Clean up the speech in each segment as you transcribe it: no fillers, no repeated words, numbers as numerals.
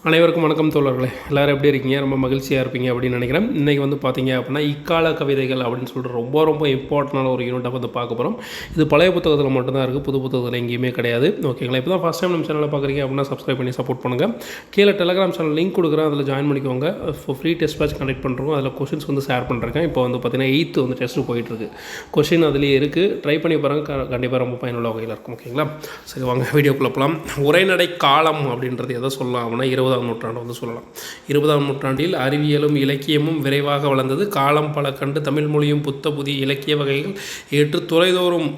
அனைவருக்கும் வணக்கம் தோழர்களே. எல்லோரும் எப்படி இருக்கீங்க? ரொம்ப மகிழ்ச்சியாக இருப்பீங்க அப்படின்னு நினைக்கிறேன். இன்றைக்கி வந்து பார்த்தீங்க அப்படின்னா இக்கால கவிதைகள் அப்படின்னு சொல்லிட்டு ரொம்ப இம்பார்ட்டண்டான ஒரு யூனிட்டை வந்து பார்க்க போகிறோம். இது பழைய புத்தகத்தில் மட்டும்தான் இருக்குது, புது புத்தகத்தில் எங்கேயுமே கிடையாது. ஓகேங்களா? இப்போ தான் ஃபஸ்ட் டைம் நம்ம சேனலில் பார்க்குறீங்க அப்படின்னா சப்ஸ்கிரைப் பண்ணி சப்போர்ட் பண்ணுங்கள். கீழே டெலகிராம் சேனல் லிங்க் கொடுக்குறேன், அதில் ஜாயின் பண்ணிக்கோங்க. ஃப்ரீ டெஸ்ட் பேட்ச் கண்டக்ட் பண்ணுறோம், அதில் கொஷின்ஸ் வந்து ஷேர் பண்ணுறேன். இப்போ வந்து பார்த்தீங்கன்னா 8th வந்து டெஸ்ட்டு போயிட்டுருக்கு. கொஷின் அதுலேயே இருக்குது, ட்ரை பண்ணி பாருங்கள். கண்டிப்பாக ரொம்ப பயனுள்ள வகையில் இருக்கும். ஓகேங்களா? சரி, வாங்க வீடியோக்குள்ளே போகலாம். உரைநடை காலம் அப்படின்றது எதை சொல்லலாம் அப்படின்னா 20ஆம் நூற்றாண்டு வந்து சொல்லலாம். 20ஆம் நூற்றாண்டில் அறிவியலும் இலக்கியமும் விரைவாக வளர்ந்தது. காலம் பல கண்டு தமிழ் மொழியும் புதிய இலக்கிய வகைகள் ஏற்று துறைதோறும்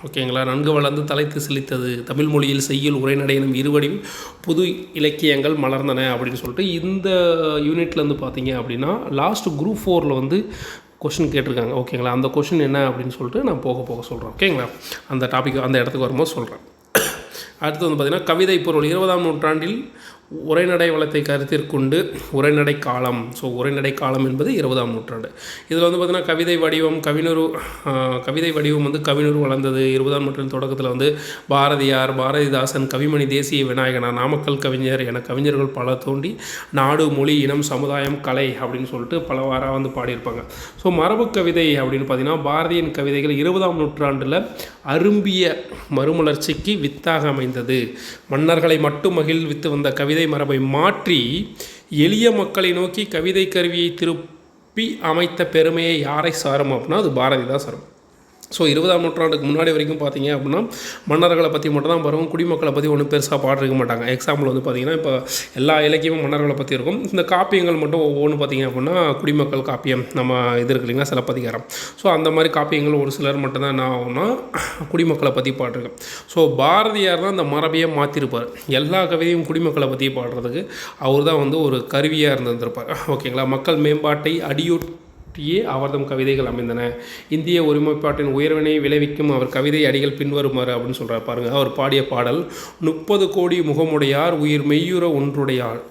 ஓகேங்களா நன்கு வளர்ந்து தலைத்து செழித்தது. தமிழ் மொழியில் செய்யுள் உரைநடை எனும் இருவடிவில் புது இலக்கியங்கள் மலர்ந்தன அப்படின்னு சொல்லிட்டு இந்த யூனிட்லேருந்து பார்த்தீங்க அப்படின்னா லாஸ்ட் குரூப் 4 வந்து கொஷின் கேட்டிருக்காங்க. ஓகேங்களா? அந்த கொஷின் என்ன அப்படின்னு சொல்லிட்டு நான் போக சொல்கிறேன். ஓகேங்களா? அந்த டாபிக் அந்த இடத்துக்கு வரும்போது சொல்கிறேன். அடுத்து வந்து பார்த்திங்கன்னா கவிதை பொருள் 20ஆம் நூற்றாண்டில் உரைநடை வளத்தை கருத்திற்கொண்டு உரைநடை காலம். ஸோ உரைநடை காலம் என்பது 20ஆம் நூற்றாண்டு. இதில் வந்து பார்த்திங்கன்னா கவிதை வடிவம் வந்து கவினுரு வளர்ந்தது. 20ஆம் நூற்றாண்டு தொடக்கத்தில் வந்து பாரதியார், பாரதிதாசன், கவிமணி, தேசிய விநாயகனார், நாமக்கல் கவிஞர் என கவிஞர்கள் பல தோண்டி நாடு, மொழி, இனம், சமுதாயம், கலை அப்படின்னு சொல்லிட்டு பலவாறாக வந்து பாடியிருப்பாங்க. ஸோ மரபு கவிதை அப்படின்னு பார்த்திங்கன்னா பாரதியின் கவிதைகள் 20ஆம் நூற்றாண்டில் அரும்பிய மறுமலர்ச்சிக்கு வித்தாக அமைந்தது. மன்னர்களை மட்டும் மகிழ்வித்து வந்த கவிதை மரபை மாற்றி எளிய மக்களை நோக்கி கவிதை கருவியை திருப்பி அமைத்த பெருமையை யாரை சாரும் அப்படின்னா அது பாரதி தான் சாரும். ஸோ 20ஆம் நூற்றாண்டுக்கு முன்னாடி வரைக்கும் பார்த்தீங்க அப்படின்னா மன்னர்களை பற்றி மட்டும் தான் வரும், குடிமக்களை பற்றி ஒன்றும் பெருசாக பாடிருக்க மாட்டாங்க. எக்ஸாம்பிள் வந்து பார்த்திங்கன்னா இப்போ எல்லா இலக்கியமும் மன்னர்களை பற்றி இருக்கும். இந்த காப்பியங்கள் மட்டும் ஒவ்வொன்று பார்த்திங்க அப்படின்னா குடிமக்கள் காப்பியம் நம்ம இது இருக்கு இல்லைங்களா, சிலப்பதிகாரம். ஸோ அந்த மாதிரி காப்பியங்கள் ஒரு சிலர் மட்டும்தான் என்ன ஆகும்னா குடிமக்களை பற்றி பாடிருக்கேன். ஸோ பாரதியார் தான் அந்த மரபையை மாற்றிருப்பார். எல்லா கவிதையும் குடிமக்களை பற்றி பாடுறதுக்கு அவர் தான் வந்து ஒரு கருவியாக இருந்திருப்பார். ஓகேங்களா? மக்கள் மேம்பாட்டை அவர்தம் கவிதைகள் அமைந்தன. இந்திய ஒருமைப்பாட்டின் உயர்வினை விளைவிக்கும் அவர் கவிதை அடிகள் பின்வருமாறு அப்படின்னு சொல்கிறார் பாருங்கள். அவர் பாடிய பாடல் 30 கோடி முகமுடையார் உயிர் மெய்யுற ஒன்றுடையாள்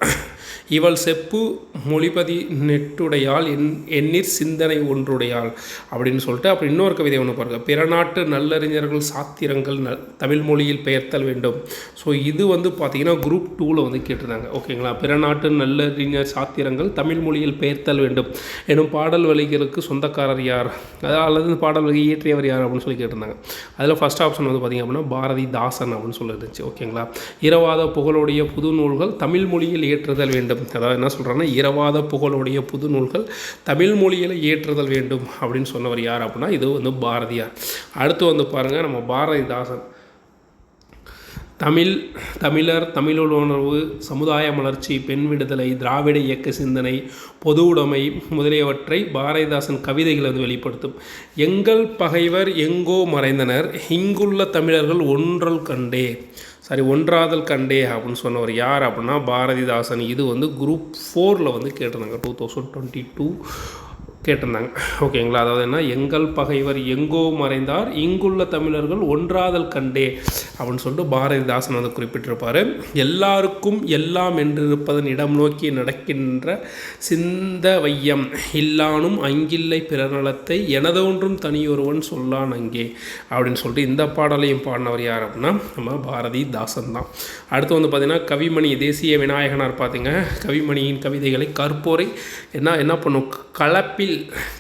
இவள் செப்பு மொழிபதி நெட்டுடையாள் எண்ணீர் சிந்தனை ஒன்றுடையாள் அப்படின்னு சொல்லிட்டு அப்புறம் இன்னொரு கவிதை ஒன்று பாருங்கள். பிற நாட்டு நல்லறிஞர்கள் சாத்திரங்கள் தமிழ் மொழியில் பெயர்த்தல் வேண்டும். ஸோ இது வந்து பார்த்திங்கன்னா குரூப் 2ல் வந்து கேட்டிருந்தாங்க. ஓகேங்களா? பிற நாட்டு நல்லறிஞர் சாத்திரங்கள் தமிழ் மொழியில் பெயர்த்தல் வேண்டும் எனும் பாடல் வழிகளுக்கு சொந்தக்காரர் யார், அல்லது பாடல் வழி இயற்றியவர் யார் அப்படின்னு சொல்லி கேட்டிருந்தாங்க. அதில் ஃபஸ்ட் ஆப்ஷன் வந்து பார்த்திங்க அப்படின்னா பாரதிதாசன் அப்படின்னு சொல்லிருந்துச்சு. ஓகேங்களா? இரவாத புகழுடைய புது நூல்கள் தமிழ் மொழியில் இயற்றுதல் வேண்டும். அதாவது என்ன சொல்கிறாங்கன்னா இரவாத புகழுடைய புது நூல்கள் தமிழ் மொழியில் இயற்றுதல் வேண்டும் அப்படின்னு சொன்னவர் யார் அப்படின்னா இது வந்து பாரதியார். அடுத்து வந்து பாருங்கள் நம்ம பாரதிதாசன். தமிழர், தமிழுணர்வு, சமுதாய மலர்ச்சி, பெண் விடுதலை, திராவிட இயக்க சிந்தனை, பொது உடைமை முதலியவற்றை பாரதிதாசன் கவிதைகளை வந்து வெளிப்படுத்தும். எங்கள் பகைவர் எங்கோ மறைந்தனர், இங்குள்ள தமிழர்கள் ஒன்றாதல் கண்டே அப்படின்னு சொன்னவர் யார் அப்படின்னா பாரதிதாசன். இது வந்து குரூப் 4ல் வந்து கேட்டிருந்தாங்க, 2022 கேட்டிருந்தாங்க. ஓகேங்களா? அதாவது என்ன, எங்கள் பகைவர் எங்கோ மறைந்தார், இங்குள்ள தமிழர்கள் ஒன்றாதல் கண்டே அப்படின்னு சொல்லிட்டு பாரதிதாசன் வந்து குறிப்பிட்டிருப்பார். எல்லாருக்கும் எல்லாம் என்றிருப்பதன் இடம் நோக்கி நடக்கின்ற சிந்த வையம் இல்லானும் அங்கில்லை பிறநலத்தை எனதொன்றும் தனியொருவன் சொல்லான் அங்கே அப்படின்னு சொல்லிட்டு இந்த பாடலையும் பாடினவர் யார் அப்படின்னா நம்ம பாரதிதாசன் தான். அடுத்து வந்து பார்த்திங்கன்னா கவிமணி, தேசிய விநாயகனார். பார்த்திங்க கவிமணியின் கவிதைகளை கற்போரை என்ன பண்ணும்,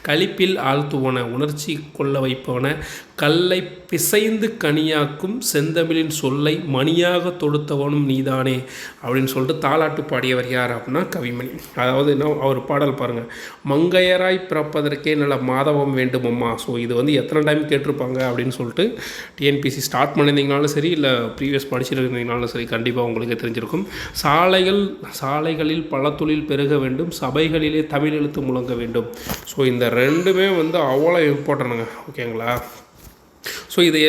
களிப்பில் ஆழ்த்துவன, உணர்ச்சி கொள்ள வைப்பவன, கல்லை பிசைந்து கனியாக்கும் செந்தமிழின் சொல்லை மணியாக தொடுத்தவனும் நீதானே அப்படின்னு சொல்லிட்டு தாலாட்டு பாடியவர் யார் அப்படின்னா கவிமணி. அதாவது என்ன அவர் பாடல் பாருங்கள், மங்கையராய் பிறப்பதற்கே நல்ல மாதவம் வேண்டுமம்மா. ஸோ இது வந்து எத்தனை டைம் கேட்டிருப்பாங்க அப்படின்னு சொல்லிட்டு டிஎன்பிசி ஸ்டார்ட் பண்ணியிருந்தீங்கனாலும் சரி, இல்லை ப்ரீவியஸ் படிச்சிருந்தீங்கனாலும் சரி, கண்டிப்பாக உங்களுக்கு தெரிஞ்சிருக்கும். சாலைகளில் பல தொழில் பெருக வேண்டும், சபைகளிலே தமிழ் எழுத்து முழங்க வேண்டும். ஸோ இந்த ரெண்டுமே வந்து அவ்வளோ இம்பார்ட்டன்ட்டுங்க. ஓகேங்களா? ஸோ இதை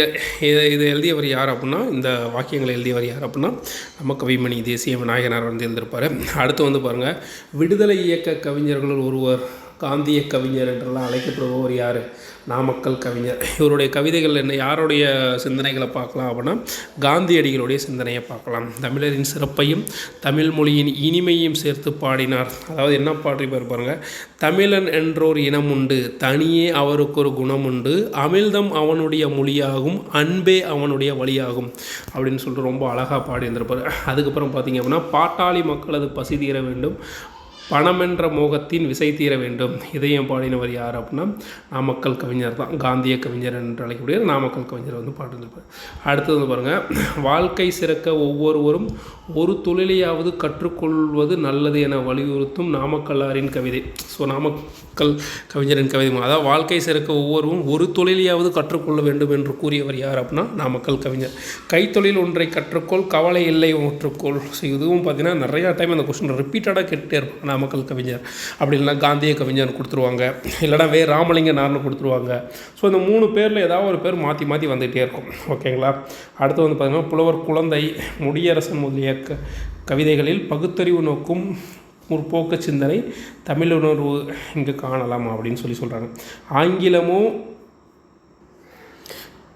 எழுதியவர் யார் அப்படின்னா, இந்த வாக்கியங்களை எழுதியவர் யார் அப்படின்னா நம்ம கவிமணி, தேசிய விநாயகனார் வந்து எழுதியிருப்பார். அடுத்து வந்து பாருங்கள், விடுதலை இயக்க கவிஞர்களுள் ஒருவர் காந்திய கவிஞர் என்றெல்லாம் அழைக்கப்படுபவர் யார்? நாமக்கல் கவிஞர். இவருடைய கவிதைகள் என்ன, யாருடைய சிந்தனைகளை பார்க்கலாம் அப்படின்னா காந்தியடிகளுடைய சிந்தனையை பார்க்கலாம். தமிழரின் சிறப்பையும் தமிழ் மொழியின் இனிமையும் சேர்த்து பாடினார். அதாவது என்ன பாடி பாருங்க, தமிழன் என்றோர் இனம் உண்டு, தனியே அவருக்கு ஒரு குணம் உண்டு, அமிழ்தம் அவனுடைய மொழியாகும், அன்பே அவனுடைய வழியாகும் அப்படின்னு சொல்லிட்டு ரொம்ப அழகாக பாடி இருந்திருப்பார். அதுக்கப்புறம் பார்த்திங்க அப்படின்னா பாட்டாளி மக்களது பசி தீர வேண்டும், பணமென்ற மோகத்தின் விசை தீர வேண்டும், இதையும் பாடினவர் யார் அப்படின்னா நாமக்கல் கவிஞர் தான். காந்திய கவிஞர் என்று அழைக்கக்கூடிய நாமக்கல் கவிஞர் வந்து பாடிருப்பார். அடுத்தது வந்து பாருங்கள், வாழ்க்கை சிறக்க ஒவ்வொருவரும் ஒரு தொழிலையாவது கற்றுக்கொள்வது நல்லது என வலியுறுத்தும் நாமக்கல்லாரின் கவிதை. ஸோ நாமக்கல் கவிஞரின் கவிதை, அதாவது வாழ்க்கை சிறக்க ஒவ்வொருவரும் ஒரு தொழிலையாவது கற்றுக்கொள்ள வேண்டும் என்று கூறியவர் யார் அப்படின்னா நாமக்கல் கவிஞர். கைத்தொழில் ஒன்றை கற்றுக்கொள், கவலை இல்லை ஒற்றுக்கொள். ஸோ இதுவும் பார்த்தீங்கன்னா நிறையா டைம் அந்த கொஸ்டின் ரிப்பீட்டடாக கேட்டுகிட்டே இருப்பாங்க. நாமக்கல் கவிஞர் அப்படி இல்லைனா காந்திய கவிஞர் கொடுத்துருவாங்க, இல்லைனா ராமலிங்க நார்னு கொடுத்துருவாங்க. ஸோ இந்த 3 பேரில் ஏதாவது ஒரு பேர் மாற்றி மாற்றி வந்துகிட்டே இருக்கும். ஓகேங்களா. அடுத்து வந்து பார்த்திங்கன்னா புலவர் குழந்தை, முடியரசன் முதலிய கவிதைகளில் பகுத்தறிவு நோக்கும் முற்போக்கு சிந்தனை, தமிழுணர்வு இங்கு காணலாம் அப்படின்னு சொல்கிறாங்க. ஆங்கிலமோ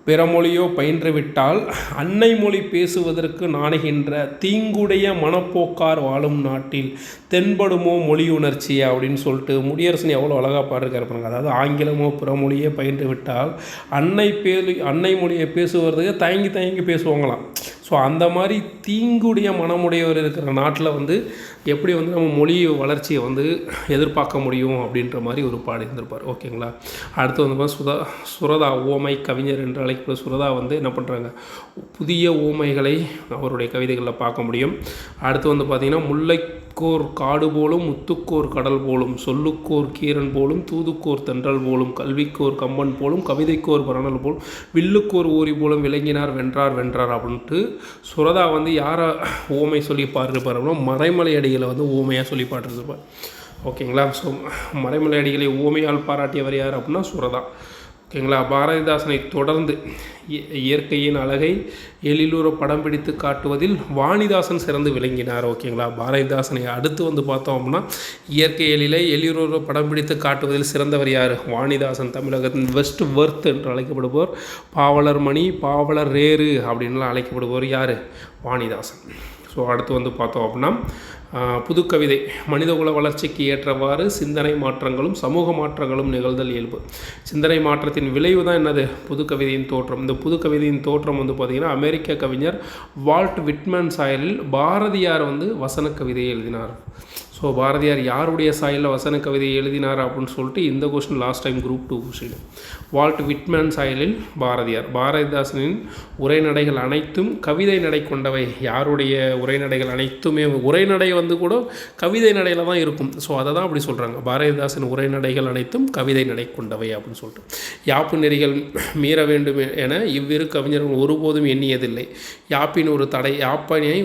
பிறமொழியோ பயின்றுவிட்டால் அன்னை மொழி பேசுவதற்கு நாணுகின்ற தீங்குடைய மனப்போக்கார் வாழும் நாட்டில் தென்படுமோ மொழி உணர்ச்சி அப்படின்னு சொல்லிட்டு முடியரசன் எவ்வளோ அழகாக பாடுறாரு பாருங்க. அதாவது ஆங்கிலமோ பிறமொழியே பயின்று விட்டால் அன்னை மொழியை பேசுவதற்கு தயங்கி பேசுவாங்களாம். ஸோ அந்த மாதிரி தீங்குடைய மனமுடையவர் இருக்கிற நாட்டில் வந்து எப்படி வந்து நம்ம மொழி வளர்ச்சியை வந்து எதிர்பார்க்க முடியும் அப்படின்ற மாதிரி ஒரு பாடு இருந்திருப்பார். ஓகேங்களா. அடுத்து வந்து சுரதா ஓமை கவிஞர் என்று அழைக்கப்பட்ட சுரதா வந்து என்ன பண்ணுறாங்க, புதிய ஓமைகளை அவருடைய கவிதைகளில் பார்க்க முடியும். அடுத்து வந்து பார்த்திங்கன்னா முல்லைக்கோர் காடு போலும், முத்துக்கோர் கடல் போலும், சொல்லுக்கோர் கீரன் போலும், தூதுக்கோர் தென்றல் போலும், கல்விக்கோர் கம்பன் போலும், கவிதைக்கோர் பரணல் போலும், வில்லுக்கோர் ஊரி போலும் விளங்கினார் வென்றார் அப்படின்ட்டு சுரதா வந்து யாரை ஓமை சொல்லி பாடிருப்பார் அப்படின்னா மறைமலை அடிகளை வந்து ஓமையாக சொல்லி பாடிருப்பார். ஓகேங்களா. ஸோ மறைமலை அடிகளை ஓமையால் பாராட்டியவர் யார் அப்படின்னா சுரதா. ஓகேங்களா. பாரதிதாசனை தொடர்ந்து இயற்கையின் அழகை எழிலுற படம் பிடித்து காட்டுவதில் வாணிதாசன் சிறந்து விளங்கினார். ஓகேங்களா. பாரதிதாசனை அடுத்து வந்து பார்த்தோம் அப்படின்னா இயற்கை எழிலை எழிலுற படம் பிடித்து காட்டுவதில் சிறந்தவர் யார்? வாணிதாசன். தமிழகத்தின் வெஸ்ட் வர்த் என்று அழைக்கப்படுபவர், பாவலர் மணி, பாவலர் ரேரு அப்படின்லாம் அழைக்கப்படுபவர் யார்? வாணிதாசன். ஸோ அடுத்து வந்து பார்த்தோம் அப்படின்னா புதுக்கவிதை, மனிதகுல வளர்ச்சிக்கு ஏற்றவாறு சிந்தனை மாற்றங்களும் சமூக மாற்றங்களும் நிகழ்தல் இயல்பு. சிந்தனை மாற்றத்தின் விளைவு தான் என்னது? புதுக்கவிதையின் தோற்றம். இந்த புதுக்கவிதையின் தோற்றம் வந்து பார்த்திங்கன்னா அமெரிக்க கவிஞர் வால்ட் விட்மன் சாயலில் பாரதியார் வந்து வசன கவிதையை எழுதினார். ஸோ பாரதியார் யாருடைய சாயலில் வசன கவிதை எழுதினார் அப்படின்னு சொல்லிட்டு இந்த question last time group 2 question. Walt Whitman சாயலில் பாரதியார். பாரதிதாசனின் உரைநடைகள் அனைத்தும் கவிதை நடை கொண்டவை. யாருடைய உரைநடைகள் அனைத்துமே உரைநடை வந்து கூட கவிதை நடையில் தான் இருக்கும். ஸோ அதை தான் அப்படி சொல்கிறாங்க, பாரதிதாசன் உரைநடைகள் அனைத்தும் கவிதை நடை கொண்டவை அப்படின்னு சொல்லிட்டு. யாப்பு நெறிகள் மீற வேண்டும் என இவ்விரு கவிஞர்கள் ஒருபோதும் எண்ணியதில்லை. யாப்பினை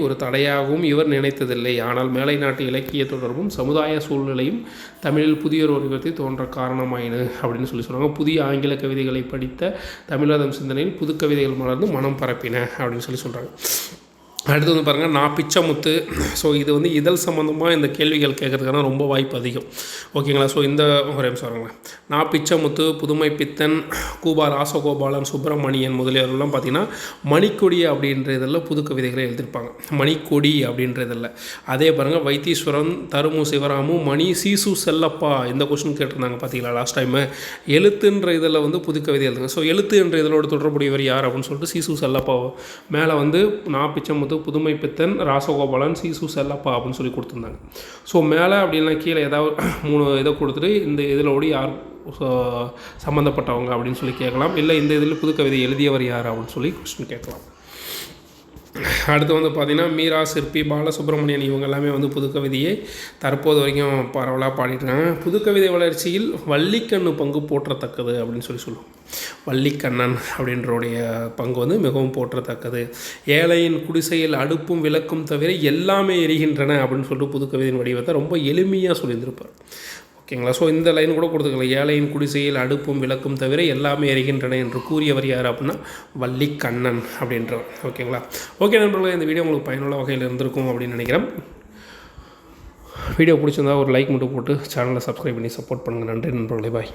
ஒரு தடையாகவும் இவர் நினைத்ததில்லை. ஆனால் மேலை நாட்டு இலக்கிய தொடர்பும் சமுதாய சூழ்நிலையும் தமிழில் புதிய ஒரு வடிவத்தை தோன்ற காரணமாயினு அப்படின்னு சொல்கிறாங்க. புதிய ஆங்கில கவிதைகளை படித்த தமிழகம் சிந்தனையில் புது கவிதைகள் மலர்ந்து மனம் பரப்பின அப்படின்னு சொல்கிறாங்க. அடுத்து வந்து பாருங்கள், நான் பிச்சைமுத்து. ஸோ இது வந்து இதழ் சம்மந்தமாக இந்த கேள்விகள் கேட்குறதுக்கான ரொம்ப வாய்ப்பு அதிகம். ஓகேங்களா. ஸோ இந்த ஒரு நிமிஷம் வருங்களேன். நான் பிச்சைமுத்து, புதுமை பித்தன், கூபா ராசகோபாலன், சுப்பிரமணியன் முதலியவர்கள்லாம் பார்த்திங்கன்னா மணிக்கொடி அப்படின்ற இதில் புது கவிதைகளை எழுதியிருப்பாங்க. மணிக்கொடி அப்படின்றதில்ல. அதே பாருங்கள், வைத்தீஸ்வரன், தருமு சிவராமு, மணி, சீசு செல்லப்பா இந்த கொஸ்டின் கேட்டிருந்தாங்க பார்த்தீங்களா லாஸ்ட் டைமு. எழுத்துன்ற இதில் வந்து புது கவிதை எழுதுங்க. ஸோ எழுத்து என்ற இதழோடு தொடர்புடையவர் யார் அப்படின்னு சொல்லிட்டு சீசு செல்லப்பா. மேலே வந்து நான் பிச்சைமுத்து, புதுமை பித்தன், ராசகோபாலன், சீசு செல்லப்பா அப்படின்னு சொல்லி கொடுத்துருந்தாங்க. ஸோ மேலே அப்படின்னா கீழே ஏதாவது 3 இதை கொடுத்துட்டு இந்த இதிலோடு யார் சம்மந்தப்பட்டவங்க அப்படின்னு சொல்லி கேட்கலாம். இல்லை இந்த இதில் புதுக்கவிதை எழுதியவர் யார் அப்படின்னு சொல்லி கொஸ்டின் கேட்கலாம். அடுத்து வந்து பார்த்திங்கன்னா மீரா, சிற்பி, பாலசுப்ரமணியன் இவங்க எல்லாமே வந்து புதுக்கவிதையை தற்போது வரைக்கும் பரவலாக பாடிட்டுருக்காங்க. புதுக்கவிதை வளர்ச்சியில் வள்ளிக்கண்ணு பங்கு போற்றத்தக்கது அப்படின்னு சொல்லுவோம். வள்ளிக்கண்ணன் அப்படின்றோடைய பங்கு வந்து மிகவும் போற்றத்தக்கது. ஏழையின் குடிசையில் அடுப்பும் விளக்கும் தவிர எல்லாமே எரிகின்றன அப்படின்னு சொல்லிட்டு புதுக்கவிதையின் வடிவத்தை ரொம்ப எளிமையாக சொல்லியிருந்திருப்பார். ஓகேங்களா. ஸோ இந்த லைன் கூட கொடுத்துக்கலாம். ஏழையின் குடிசையில் அடுப்பும் விளக்கும் தவிர எல்லாமே எரிகின்றன என்று கூறியவர் யார் அப்படின்னா வள்ளிக்கண்ணன் அப்படின்றவர். ஓகேங்களா. ஓகே நண்பர்களே, இந்த வீடியோ உங்களுக்கு பயனுள்ள வகையில் இருந்திருக்கும் அப்படின்னு நினைக்கிறேன். வீடியோ பிடிச்சிருந்தா ஒரு லைக் மட்டும் போட்டு சேனலை சப்ஸ்கிரைப் பண்ணி சப்போர்ட் பண்ணுங்கள். நன்றி நண்பர்களே, பாய்.